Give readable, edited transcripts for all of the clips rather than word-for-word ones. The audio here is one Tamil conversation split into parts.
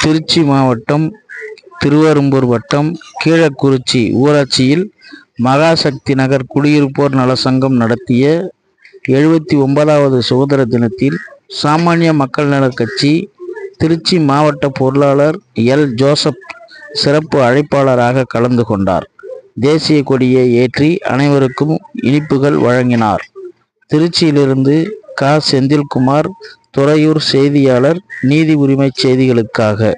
திருச்சி மாவட்டம் திருவெரும்பூர் வட்டம் கீழக்குறிச்சி ஊராட்சியில் மகாசக்தி நகர் குடியிருப்போர் நலசங்கம் நடத்திய 79வது சுதந்திர தினத்தில் சாமானிய மக்கள் நலக் கட்சி திருச்சி மாவட்ட பொருளாளர் எல் ஜோசப் சிறப்பு அழைப்பாளராக கலந்து கொண்டார். தேசிய கொடியை ஏற்றி அனைவருக்கும் இனிப்புகள் வழங்கினார். திருச்சியிலிருந்து க. செந்தில்குமார், துறையூர் செய்தியாளர், நீதி உரிமை செய்திகளுக்காக.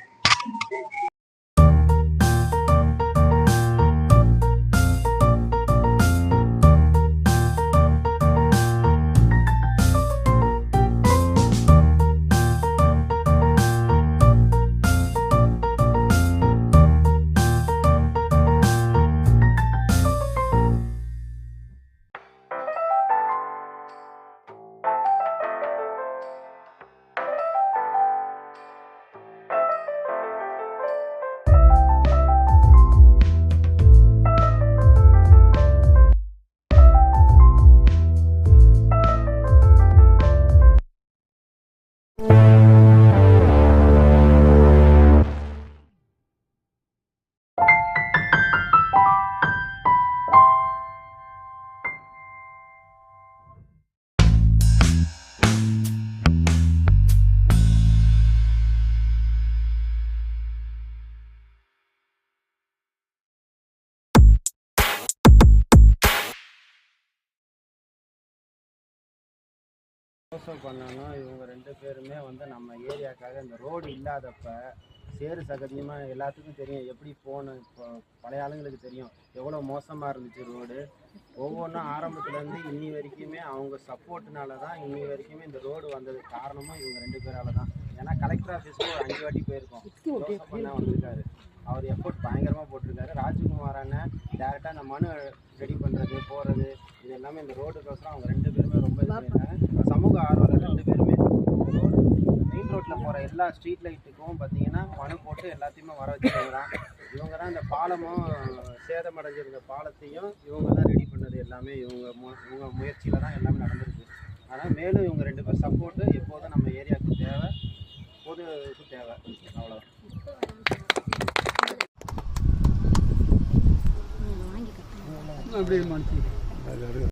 பண்ணணும். இவங்க 2 பேருமே நம்ம ஏரியாக்காக இந்த ரோடு இல்லாதப்ப சேறு சகதியமாக எல்லாத்துக்கும் தெரியும் எப்படி போகணும். இப்போ பழைய ஆளுங்களுக்கு தெரியும் எவ்வளோ மோசமாக இருந்துச்சு ரோடு. ஒவ்வொன்றும் ஆரம்பத்துலேருந்து இன்னி வரைக்குமே அவங்க சப்போர்ட்னால தான் இன்னி வரைக்குமே இந்த ரோடு வந்ததுக்கு காரணமும் இவங்க 2 பேரால தான். ஏன்னா கலெக்டர் ஆஃபீஸ்க்கு ஒரு 5 வாட்டி போயிருக்கோம். பண்ண வந்திருக்காரு, அவர் எஃபோர்ட் பயங்கரமாக போட்டிருக்காரு. ராஜ்குமார் அண்ணன் டேரெக்டாக அந்த மனு ரெடி பண்ணுறது போகிறது இது எல்லாமே இந்த ரோடுக்கோசரம் அவங்க 2 பேருமே ரொம்ப இது பண்ணியிருக்காங்க. சமூக ஆர்வலர் 2 பேருமே ரோடு மெயின் ரோட்டில் போகிற எல்லா ஸ்ட்ரீட் லைட்டுக்கும் பார்த்தீங்கன்னா மனு போட்டு எல்லாத்தையுமே வர வச்சுருக்காங்க தான். இவங்க தான் இந்த பாலமும் சேதமடைஞ்சிருந்த பாலத்தையும் இவங்க தான் ரெடி பண்ணது. எல்லாமே இவங்க முயற்சியில் தான் எல்லாமே நடந்திருக்கு. ஆனால் மேலும் இவங்க 2 பேர் சப்போர்ட்டு எப்போதும் நம்ம ஏரியாவுக்கு தேவை, பொதுவுக்கு தேவை. அவ்வளோ அப்படியே மனுஷன்